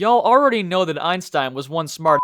Y'all already know that Einstein was one smart,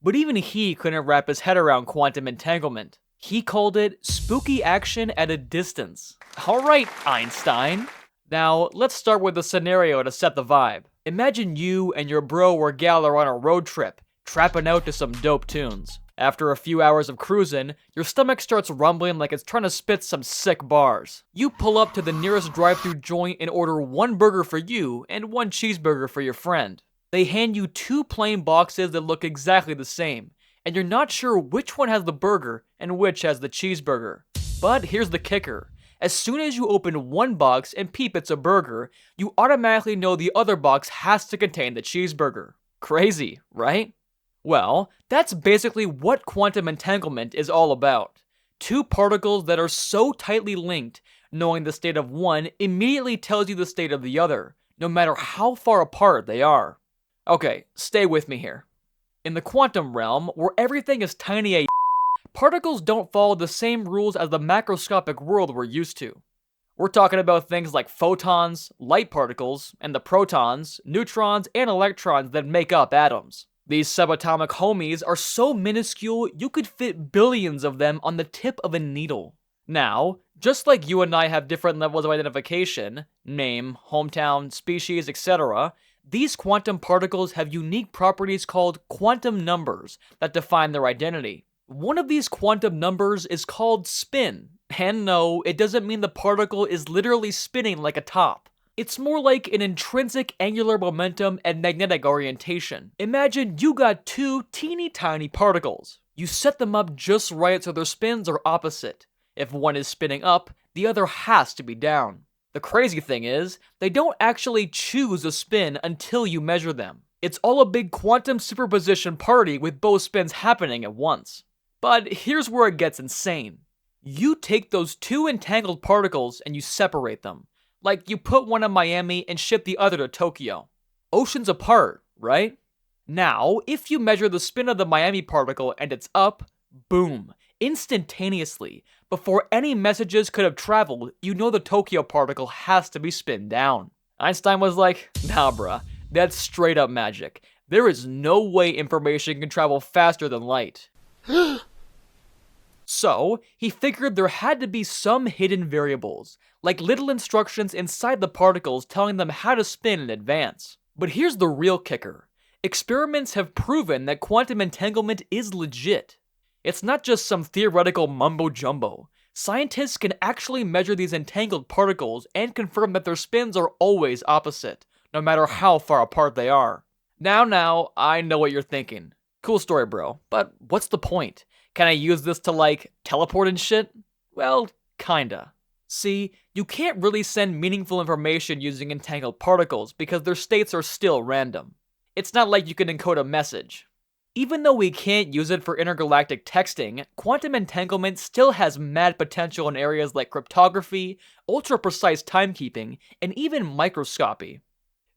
but even he couldn't wrap his head around quantum entanglement. He called it spooky action at a distance. Alright, Einstein. Now, let's start with a scenario to set the vibe. Imagine you and your bro or gal are on a road trip, trapping out to some dope tunes. After a few hours of cruising, your stomach starts rumbling like it's trying to spit some sick bars. You pull up to the nearest drive-thru joint and order one burger for you and one cheeseburger for your friend. They hand you two plain boxes that look exactly the same, and you're not sure which one has the burger and which has the cheeseburger. But here's the kicker. As soon as you open one box and peep it's a burger, you automatically know the other box has to contain the cheeseburger. Crazy, right? Well, that's basically what quantum entanglement is all about. Two particles that are so tightly linked, knowing the state of one immediately tells you the state of the other, no matter how far apart they are. Okay, stay with me here. In the quantum realm, where everything is tiny as particles don't follow the same rules as the macroscopic world we're used to. We're talking about things like photons, light particles, and the protons, neutrons, and electrons that make up atoms. These subatomic homies are so minuscule you could fit billions of them on the tip of a needle. Now, just like you and I have different levels of identification, name, hometown, species, etc., these quantum particles have unique properties called quantum numbers that define their identity. One of these quantum numbers is called spin, and no, it doesn't mean the particle is literally spinning like a top. It's more like an intrinsic angular momentum and magnetic orientation. Imagine you got two teeny tiny particles. You set them up just right so their spins are opposite. If one is spinning up, the other has to be down. The crazy thing is, they don't actually choose a spin until you measure them. It's all a big quantum superposition party with both spins happening at once. But here's where it gets insane. You take those two entangled particles and you separate them. Like you put one in Miami and ship the other to Tokyo. Oceans apart, right? Now, if you measure the spin of the Miami particle and it's up, boom, instantaneously, before any messages could have traveled, you know the Tokyo particle has to be spin down. Einstein was like, nah bruh, that's straight up magic. There is no way information can travel faster than light. So, he figured there had to be some hidden variables, like little instructions inside the particles telling them how to spin in advance. But here's the real kicker. Experiments have proven that quantum entanglement is legit. It's not just some theoretical mumbo-jumbo. Scientists can actually measure these entangled particles and confirm that their spins are always opposite, no matter how far apart they are. Now, I know what you're thinking. Cool story, bro, but what's the point? Can I use this to, like, teleport and shit? Well, kinda. See, you can't really send meaningful information using entangled particles because their states are still random. It's not like you can encode a message. Even though we can't use it for intergalactic texting, quantum entanglement still has mad potential in areas like cryptography, ultra-precise timekeeping, and even microscopy.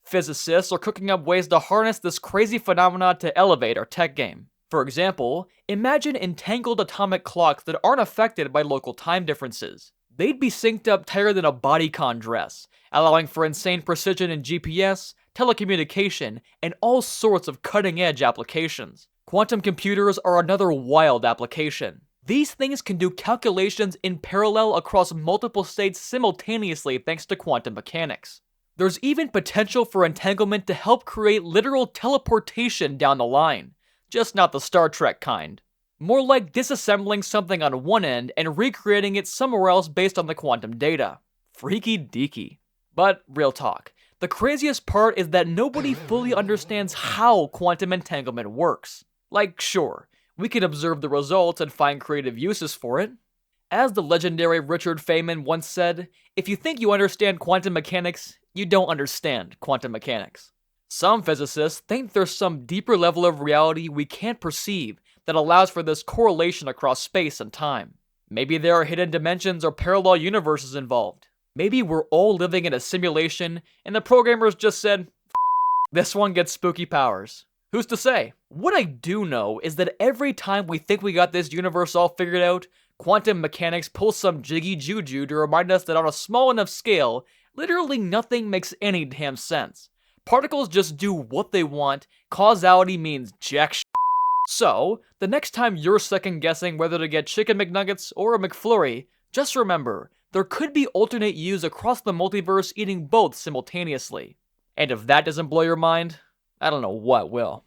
Physicists are cooking up ways to harness this crazy phenomena to elevate our tech game. For example, imagine entangled atomic clocks that aren't affected by local time differences. They'd be synced up tighter than a bodycon dress, allowing for insane precision in GPS, telecommunication, and all sorts of cutting-edge applications. Quantum computers are another wild application. These things can do calculations in parallel across multiple states simultaneously thanks to quantum mechanics. There's even potential for entanglement to help create literal teleportation down the line. Just not the Star Trek kind. More like disassembling something on one end and recreating it somewhere else based on the quantum data. Freaky deaky. But real talk, the craziest part is that nobody fully understands how quantum entanglement works. Like, sure, we can observe the results and find creative uses for it. As the legendary Richard Feynman once said, if you think you understand quantum mechanics, you don't understand quantum mechanics. Some physicists think there's some deeper level of reality we can't perceive that allows for this correlation across space and time. Maybe there are hidden dimensions or parallel universes involved. Maybe we're all living in a simulation and the programmers just said, this one gets spooky powers. Who's to say? What I do know is that every time we think we got this universe all figured out, quantum mechanics pulls some jiggy juju to remind us that on a small enough scale, literally nothing makes any damn sense. Particles just do what they want. Causality means jack shit. So, the next time you're second guessing whether to get chicken McNuggets or a McFlurry, just remember, there could be alternate yous across the multiverse eating both simultaneously. And if that doesn't blow your mind, I don't know what will.